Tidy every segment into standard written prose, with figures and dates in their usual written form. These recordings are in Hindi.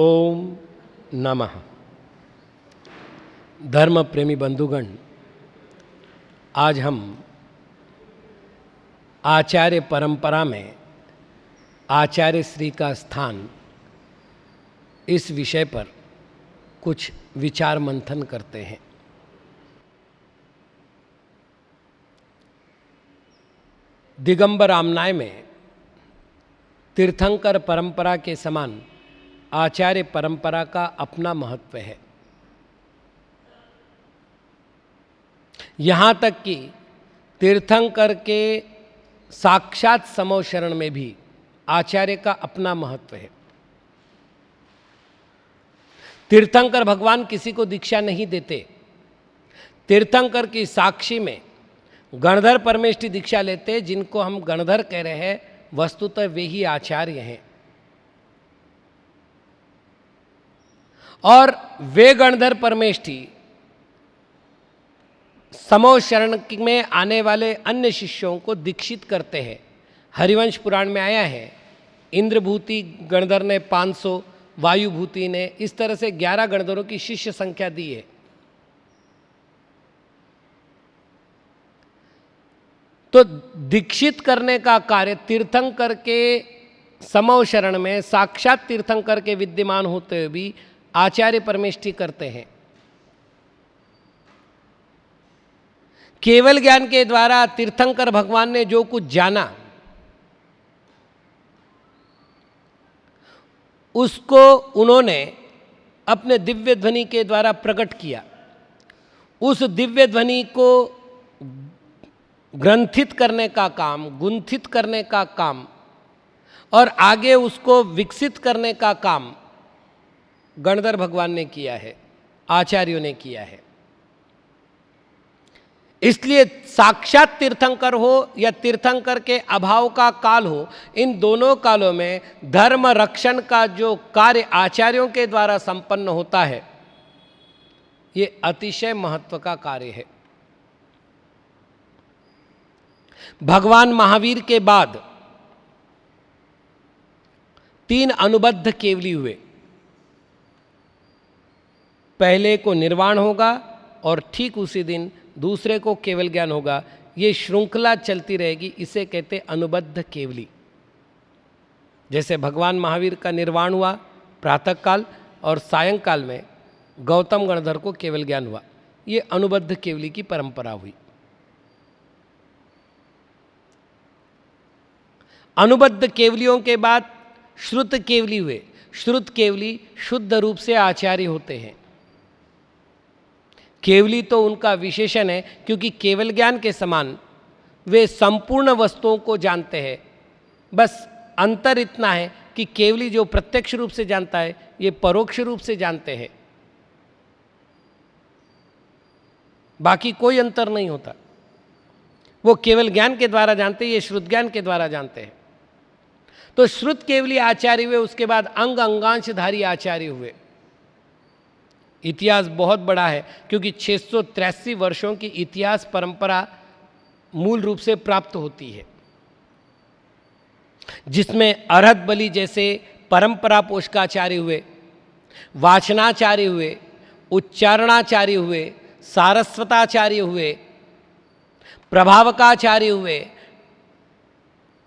ओम नमः। धर्म प्रेमी बंधुगण, आज हम आचार्य परंपरा में आचार्य श्री का स्थान इस विषय पर कुछ विचार मंथन करते हैं। दिगंबर आमनाय में तीर्थंकर परंपरा के समान आचार्य परंपरा का अपना महत्व है। यहाँ तक कि तीर्थंकर के साक्षात समो शरण में भी आचार्य का अपना महत्व है। तीर्थंकर भगवान किसी को दीक्षा नहीं देते। तीर्थंकर की साक्षी में गणधर परमेष्ठी दीक्षा लेते, जिनको हम गणधर कह रहे हैं, वस्तुतः वे ही आचार्य हैं। और वे गणधर परमेष्ठी समो शरण में आने वाले अन्य शिष्यों को दीक्षित करते हैं। हरिवंश पुराण में आया है, इंद्रभूति गणधर ने 500, वायुभूति ने, इस तरह से 11 गणधरों की शिष्य संख्या दी है। तो दीक्षित करने का कार्य तीर्थंकर के समो शरण में साक्षात तीर्थंकर के विद्यमान होते हुए भी आचार्य परमेष्ठी करते हैं। केवल ज्ञान के द्वारा तीर्थंकर भगवान ने जो कुछ जाना, उसको उन्होंने अपने दिव्य ध्वनि के द्वारा प्रकट किया। उस दिव्य ध्वनि को ग्रंथित करने का काम, गुंथित करने का काम और आगे उसको विकसित करने का काम गणधर भगवान ने किया है, आचार्यों ने किया है। इसलिए साक्षात तीर्थंकर हो या तीर्थंकर के अभाव का काल हो, इन दोनों कालों में धर्म रक्षण का जो कार्य आचार्यों के द्वारा संपन्न होता है, ये अतिशय महत्व का कार्य है। भगवान महावीर के बाद 3 अनुबद्ध केवली हुए। पहले को निर्वाण होगा और ठीक उसी दिन दूसरे को केवल ज्ञान होगा। ये श्रृंखला चलती रहेगी, इसे कहते अनुबद्ध केवली। जैसे भगवान महावीर का निर्वाण हुआ प्रातःकाल और सायंकाल में गौतम गणधर को केवल ज्ञान हुआ, ये अनुबद्ध केवली की परंपरा हुई। अनुबद्ध केवलियों के बाद श्रुत केवली हुए। श्रुत केवली शुद्ध रूप से आचार्य होते हैं। केवली तो उनका विशेषण है, क्योंकि केवल ज्ञान के समान वे संपूर्ण वस्तुओं को जानते हैं। बस अंतर इतना है कि केवली जो प्रत्यक्ष रूप से जानता है, ये परोक्ष रूप से जानते हैं। बाकी कोई अंतर नहीं होता। वो केवल ज्ञान के द्वारा जानते हैं, ये श्रुत ज्ञान के द्वारा जानते हैं। तो श्रुत केवली आचार्य हुए, उसके बाद अंग अंगांशधारी आचार्य हुए। इतिहास बहुत बड़ा है, क्योंकि 683 वर्षों की इतिहास परंपरा मूल रूप से प्राप्त होती है, जिसमें अरहत बलि जैसे परंपरा पोषकाचार्य हुए, वाचनाचार्य हुए, उच्चारणाचार्य हुए, सारस्वताचार्य हुए, प्रभावकाचार्य हुए,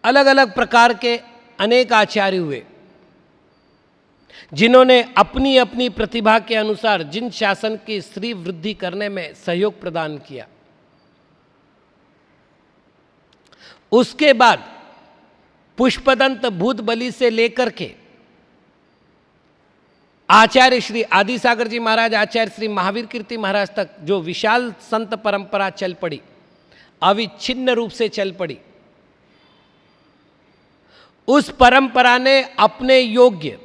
अलग अलग प्रकार के अनेक आचार्य हुए, जिन्होंने अपनी अपनी प्रतिभा के अनुसार जिन शासन की श्री वृद्धि करने में सहयोग प्रदान किया। उसके बाद पुष्पदंत भूत बलि से लेकर के आचार्य श्री आदि सागर जी महाराज, आचार्य श्री महावीर कीर्ति महाराज तक जो विशाल संत परंपरा चल पड़ी, अविच्छिन्न रूप से चल पड़ी, उस परंपरा ने अपने योग्य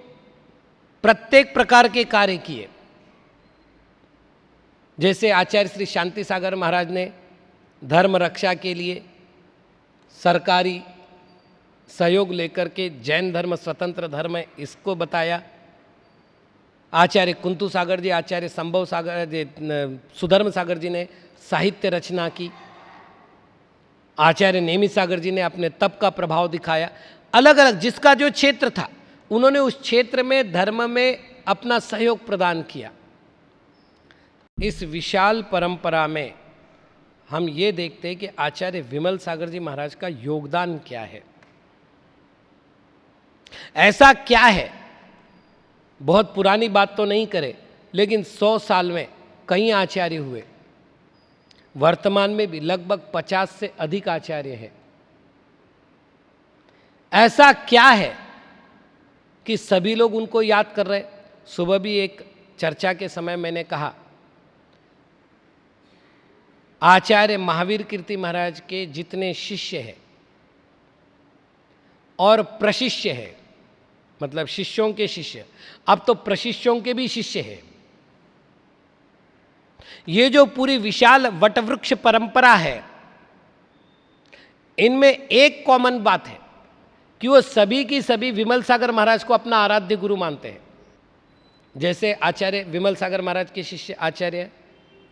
प्रत्येक प्रकार के कार्य किए। जैसे आचार्य श्री शांति सागर महाराज ने धर्म रक्षा के लिए सरकारी सहयोग लेकर के जैन धर्म स्वतंत्र धर्म है, इसको बताया। आचार्य कुंतु सागर जी, आचार्य संभव सागर जी, सुधर्म सागर जी ने साहित्य रचना की। आचार्य नेमि सागर जी ने अपने तप का प्रभाव दिखाया। अलग अलग जिसका जो क्षेत्र था, उन्होंने उस क्षेत्र में धर्म में अपना सहयोग प्रदान किया। इस विशाल परंपरा में हम ये देखते हैं कि आचार्य विमल सागर जी महाराज का योगदान क्या है। ऐसा क्या है, बहुत पुरानी बात तो नहीं करे, लेकिन 100 साल में कई आचार्य हुए। वर्तमान में भी लगभग 50 से अधिक आचार्य हैं। ऐसा क्या है कि सभी लोग उनको याद कर रहे। सुबह भी एक चर्चा के समय मैंने कहा, आचार्य महावीर कीर्ति महाराज के जितने शिष्य हैं और प्रशिष्य है, मतलब शिष्यों के शिष्य, अब तो प्रशिष्यों के भी शिष्य हैं। ये जो पूरी विशाल वटवृक्ष परंपरा है, इनमें एक कॉमन बात है कि वो सभी की सभी विमल सागर महाराज को अपना आराध्य गुरु मानते हैं। जैसे आचार्य विमल सागर महाराज के शिष्य आचार्य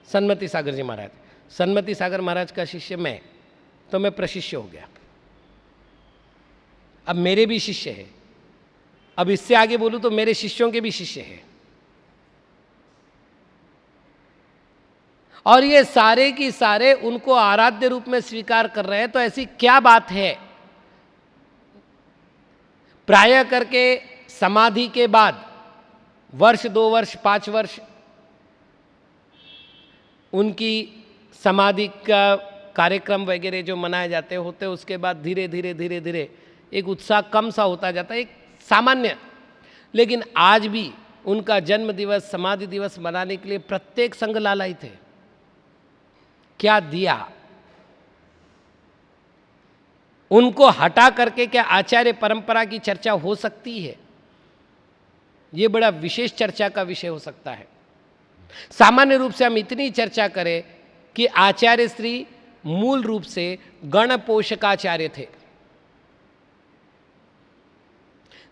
सन्मति सागर जी महाराज, सन्मति सागर महाराज का शिष्य मैं, तो मैं प्रशिष्य हो गया। अब मेरे भी शिष्य है, अब इससे आगे बोलूं तो मेरे शिष्यों के भी शिष्य हैं। और ये सारे की सारे उनको आराध्य रूप में स्वीकार कर रहे हैं। तो ऐसी क्या बात है, प्राय करके समाधि के बाद वर्ष 2 वर्ष 5 वर्ष उनकी समाधि का कार्यक्रम वगैरह जो मनाए जाते होते, उसके बाद धीरे धीरे धीरे धीरे एक उत्साह कम सा होता जाता है, एक सामान्य। लेकिन आज भी उनका जन्म दिवस समाधि दिवस मनाने के लिए प्रत्येक संघ लालायित है। क्या दिया उनको हटा करके, क्या आचार्य परंपरा की चर्चा हो सकती है? यह बड़ा विशेष चर्चा का विषय हो सकता है। सामान्य रूप से हम इतनी चर्चा करें कि आचार्य श्री मूल रूप से गण पोषकाचार्य थे।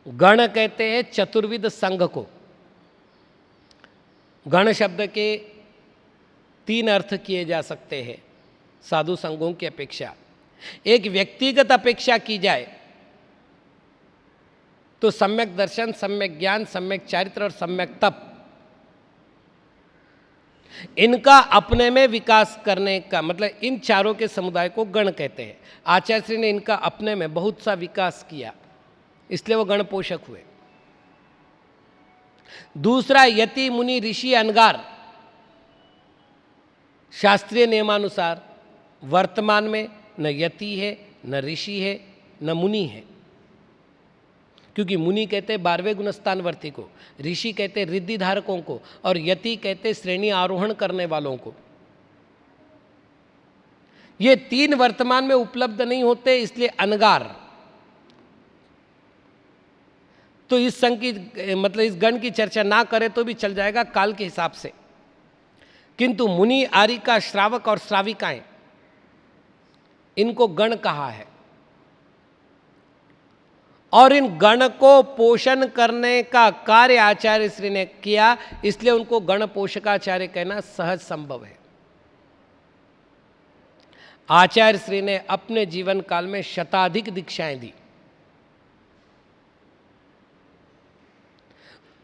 गण कहते हैं चतुर्विध संघ को। गण शब्द के 3 अर्थ किए जा सकते हैं साधु संघों की अपेक्षा। एक व्यक्तिगत अपेक्षा की जाए तो सम्यक दर्शन, सम्यक ज्ञान, सम्यक चारित्र और सम्यक तप, इनका अपने में विकास करने का मतलब इन चारों के समुदाय को गण कहते हैं। आचार्य श्री ने इनका अपने में बहुत सा विकास किया, इसलिए वो गण पोषक हुए। दूसरा, यति मुनि ऋषि अनगार। शास्त्रीय नियमानुसार वर्तमान में न यति है, न ऋषि है, न मुनि है, क्योंकि मुनि कहते हैं 12वें गुणस्थानवर्ती को, ऋषि कहते हैं रिद्धि धारकों को, और यति कहते हैं श्रेणी आरोहण करने वालों को। ये 3 वर्तमान में उपलब्ध नहीं होते, इसलिए अनगार। तो इस संघ की मतलब इस गण की चर्चा ना करें तो भी चल जाएगा काल के हिसाब से। किंतु मुनि, आरिका, श्रावक और श्राविकाएं, इनको गण कहा है। और इन गण को पोषण करने का कार्य आचार्य श्री ने किया, इसलिए उनको गण पोषकाचार्य कहना सहज संभव है। आचार्य श्री ने अपने जीवन काल में शताधिक दीक्षाएं दी।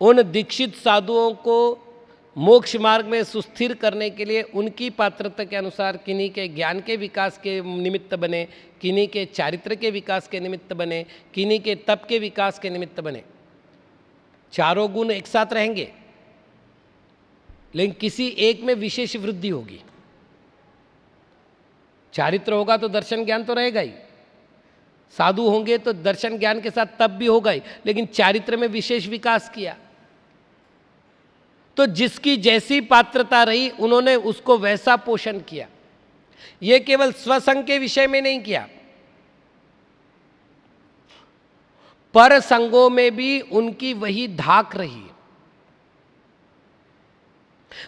उन दीक्षित साधुओं को मोक्ष मार्ग में सुस्थिर करने के लिए उनकी पात्रता के अनुसार किन्हीं के ज्ञान के विकास के निमित्त बने, किन्हीं के चारित्र के विकास के निमित्त बने, किन्हीं के तप के विकास के निमित्त बने। चारों गुण एक साथ रहेंगे, लेकिन किसी एक में विशेष वृद्धि होगी। चारित्र होगा तो दर्शन ज्ञान तो रहेगा ही, साधु होंगे तो दर्शन ज्ञान के साथ तप भी होगा ही, लेकिन चारित्र में विशेष विकास किया। तो जिसकी जैसी पात्रता रही, उन्होंने उसको वैसा पोषण किया। यह केवल स्वसंग के विषय में नहीं किया, पर संघों में भी उनकी वही धाक रही।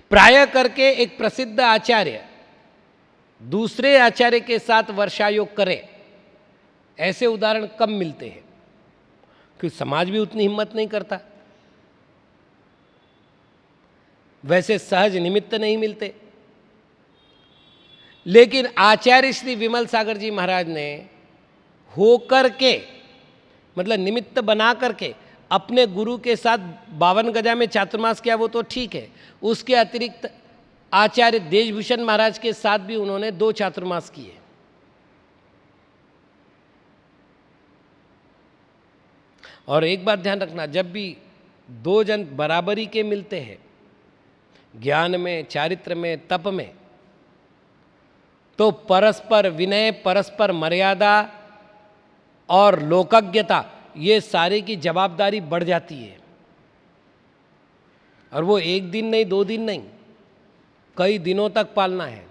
प्राय करके एक प्रसिद्ध आचार्य दूसरे आचार्य के साथ वर्षायोग करे, ऐसे उदाहरण कम मिलते हैं, क्योंकि समाज भी उतनी हिम्मत नहीं करता। वैसे सहज निमित्त नहीं मिलते। लेकिन आचार्य श्री विमल सागर जी महाराज ने होकर के, मतलब निमित्त बना करके, अपने गुरु के साथ 52 गजा में चातुर्मास किया वो तो ठीक है, उसके अतिरिक्त आचार्य देशभूषण महाराज के साथ भी उन्होंने 2 चातुर्मास किए। और एक बात ध्यान रखना, जब भी 2 जन बराबरी के मिलते हैं ज्ञान में, चारित्र में, तप में, तो परस्पर विनय, परस्पर मर्यादा और लोकज्ञता, ये सारे की जवाबदारी बढ़ जाती है। और वो 1 दिन नहीं, 2 दिन नहीं, कई दिनों तक पालना है।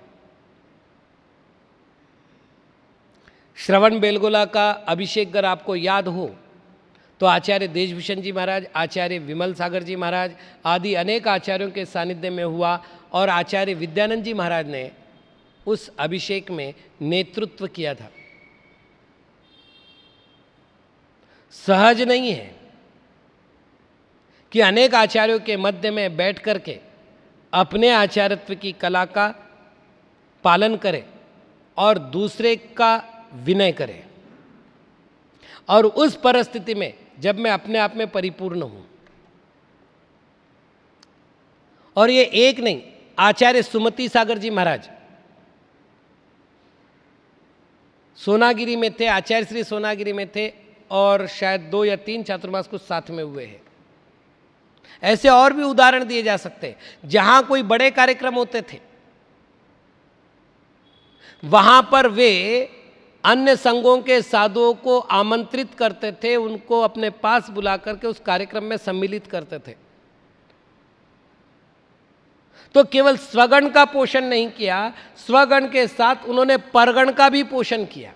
श्रवण बेलगोला का अभिषेक अगर आपको याद हो तो आचार्य देशभूषण जी महाराज, आचार्य विमल सागर जी महाराज आदि अनेक आचार्यों के सानिध्य में हुआ और आचार्य विद्यानंद जी महाराज ने उस अभिषेक में नेतृत्व किया था। सहज नहीं है कि अनेक आचार्यों के मध्य में बैठ करके अपने आचार्यत्व की कला का पालन करे और दूसरे का विनय करे, और उस परिस्थिति में जब मैं अपने आप में परिपूर्ण हूं। और ये एक नहीं, आचार्य सुमति सागर जी महाराज सोनागिरी में थे, आचार्य श्री सोनागिरी में थे, और शायद 2 या 3 चातुर्मास कुछ साथ में हुए हैं। ऐसे और भी उदाहरण दिए जा सकते हैं। जहां कोई बड़े कार्यक्रम होते थे वहां पर वे अन्य संघों के साधुओं को आमंत्रित करते थे, उनको अपने पास बुला करके उस कार्यक्रम में सम्मिलित करते थे। तो केवल स्वगण का पोषण नहीं किया, स्वगण के साथ उन्होंने परगण का भी पोषण किया।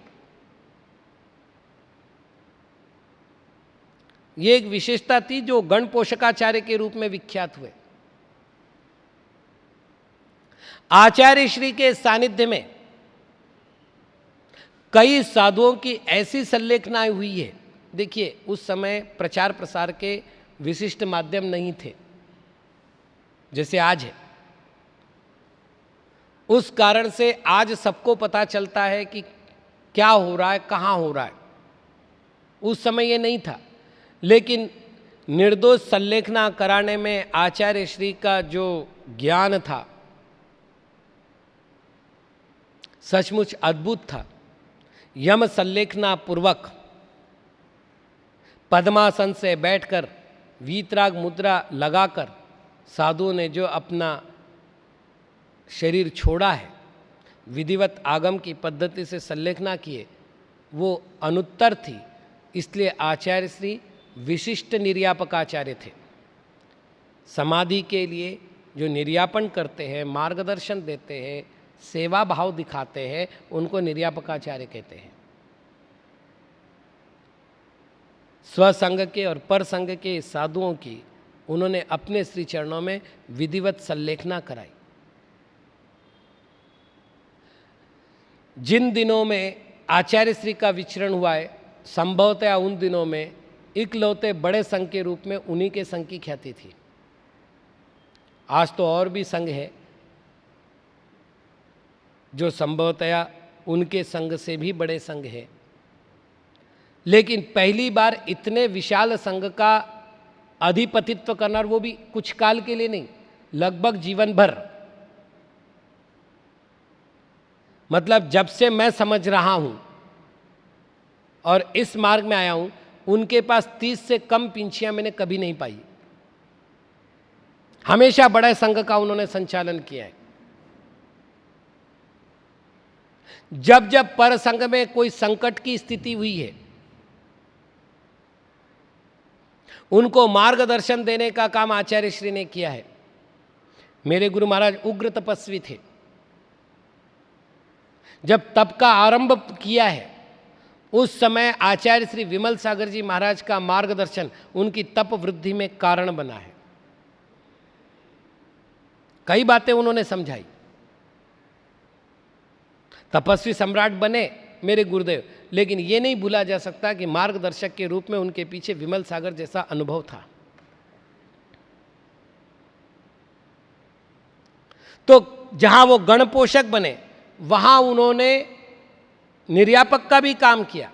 ये एक विशेषता थी जो गण पोषकाचार्य के रूप में विख्यात हुए। आचार्य श्री के सानिध्य में कई साधुओं की ऐसी संलेखनाएं हुई है। देखिए, उस समय प्रचार प्रसार के विशिष्ट माध्यम नहीं थे जैसे आज है। उस कारण से आज सबको पता चलता है कि क्या हो रहा है, कहाँ हो रहा है। उस समय ये नहीं था, लेकिन निर्दोष संलेखना कराने में आचार्य श्री का जो ज्ञान था सचमुच अद्भुत था। यम संलेखना पूर्वक पद्मासन से बैठकर वीतराग मुद्रा लगाकर साधुओं ने जो अपना शरीर छोड़ा है, विधिवत आगम की पद्धति से संलेखना किए, वो अनुत्तर थी। इसलिए आचार्य श्री विशिष्ट निर्यापक आचार्य थे। समाधि के लिए जो निर्यापन करते हैं, मार्गदर्शन देते हैं, सेवा भाव दिखाते हैं, उनको निर्यापकाचार्य कहते हैं। स्वसंग के और पर संग के साधुओं की उन्होंने अपने श्री चरणों में विधिवत संलेखना कराई। जिन दिनों में आचार्य श्री का विचरण हुआ है, संभवतः उन दिनों में इकलौते बड़े संघ के रूप में उन्हीं के संघ की ख्याति थी। आज तो और भी संघ है जो संभवतया उनके संघ से भी बड़े संघ है, लेकिन पहली बार इतने विशाल संघ का अधिपतित्व करना, और वो भी कुछ काल के लिए नहीं, लगभग जीवन भर। मतलब जब से मैं समझ रहा हूं और इस मार्ग में आया हूं, उनके पास 30 से कम पिंचियां मैंने कभी नहीं पाई। हमेशा बड़े संघ का उन्होंने संचालन किया है। जब जब पर संघ में कोई संकट की स्थिति हुई है, उनको मार्गदर्शन देने का काम आचार्य श्री ने किया है। मेरे गुरु महाराज उग्र तपस्वी थे। जब तप का आरंभ किया है, उस समय आचार्य श्री विमल सागर जी महाराज का मार्गदर्शन उनकी तप वृद्धि में कारण बना है। कई बातें उन्होंने समझाई। तपस्वी सम्राट बने मेरे गुरुदेव, लेकिन ये नहीं भूला जा सकता कि मार्गदर्शक के रूप में उनके पीछे विमल सागर जैसा अनुभव था। तो जहां वो गणपोषक बने, वहां उन्होंने निर्यापक का भी काम किया।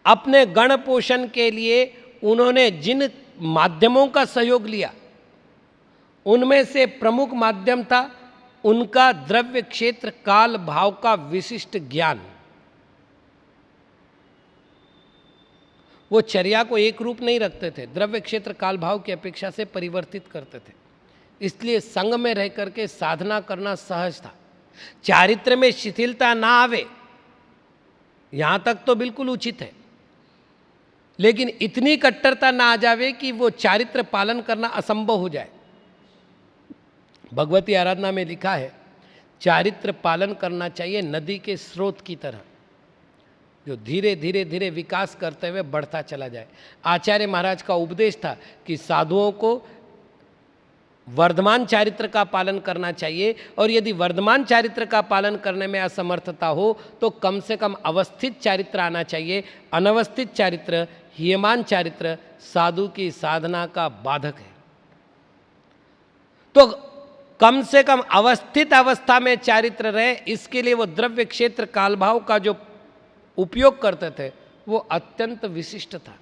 अपने गण पोषण के लिए उन्होंने जिन माध्यमों का सहयोग लिया, उनमें से प्रमुख माध्यम था उनका द्रव्य क्षेत्र काल भाव का विशिष्ट ज्ञान। वो चर्या को एक रूप नहीं रखते थे, द्रव्य क्षेत्र काल भाव की अपेक्षा से परिवर्तित करते थे। इसलिए संग में रह करके साधना करना सहज था। चारित्र में शिथिलता ना आवे, यहां तक तो बिल्कुल उचित है, लेकिन इतनी कट्टरता ना आ जावे कि वो चारित्र पालन करना असंभव हो जाए। भगवती आराधना में लिखा है, चारित्र पालन करना चाहिए नदी के स्रोत की तरह, जो धीरे धीरे धीरे विकास करते हुए बढ़ता चला जाए। आचार्य महाराज का उपदेश था कि साधुओं को वर्धमान चारित्र का पालन करना चाहिए, और यदि वर्धमान चारित्र का पालन करने में असमर्थता हो तो कम से कम अवस्थित चारित्र आना चाहिए। अनवस्थित चारित्र, हीयमान चारित्र साधु की साधना का बाधक है। तो कम से कम अवस्थित अवस्था में चारित्र रहे, इसके लिए वो द्रव्य क्षेत्र कालभाव का जो उपयोग करते थे वो अत्यंत विशिष्ट था।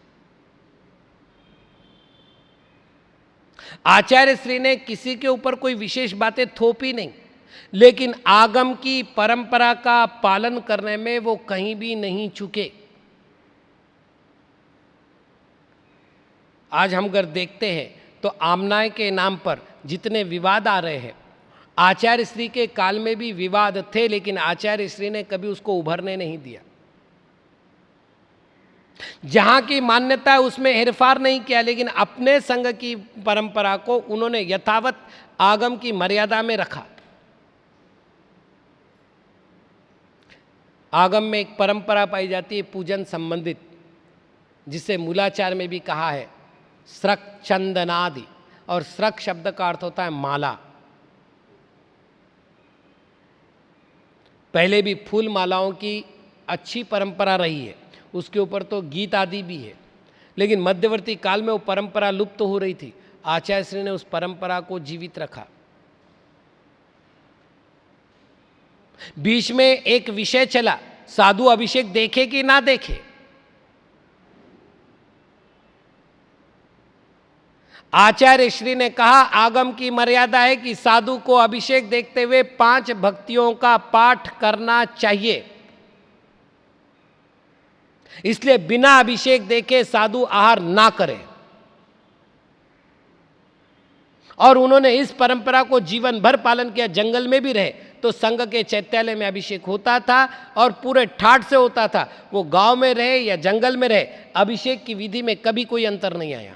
आचार्य श्री ने किसी के ऊपर कोई विशेष बातें थोपी नहीं, लेकिन आगम की परंपरा का पालन करने में वो कहीं भी नहीं चुके। आज हम अगर देखते हैं तो आमनाय के नाम पर जितने विवाद आ रहे हैं, आचार्य श्री के काल में भी विवाद थे, लेकिन आचार्य श्री ने कभी उसको उभरने नहीं दिया। जहां की मान्यता है उसमें हेरफार नहीं किया, लेकिन अपने संघ की परंपरा को उन्होंने यथावत आगम की मर्यादा में रखा। आगम में एक परंपरा पाई जाती है पूजन संबंधित, जिसे मूलाचार में भी कहा है स्रक चंदनादि, और स्रक शब्द का अर्थ होता है माला। पहले भी फूल मालाओं की अच्छी परंपरा रही है, उसके ऊपर तो गीत आदि भी है, लेकिन मध्यवर्ती काल में वो परंपरा लुप्त हो रही थी। आचार्य श्री ने उस परंपरा को जीवित रखा। बीच में एक विषय चला, साधु अभिषेक देखे कि ना देखे। आचार्य श्री ने कहा आगम की मर्यादा है कि साधु को अभिषेक देखते हुए 5 भक्तियों का पाठ करना चाहिए, इसलिए बिना अभिषेक देखे साधु आहार ना करें। और उन्होंने इस परंपरा को जीवन भर पालन किया। जंगल में भी रहे तो संघ के चैत्यालय में अभिषेक होता था और पूरे ठाठ से होता था। वो गांव में रहे या जंगल में रहे, अभिषेक की विधि में कभी कोई अंतर नहीं आया।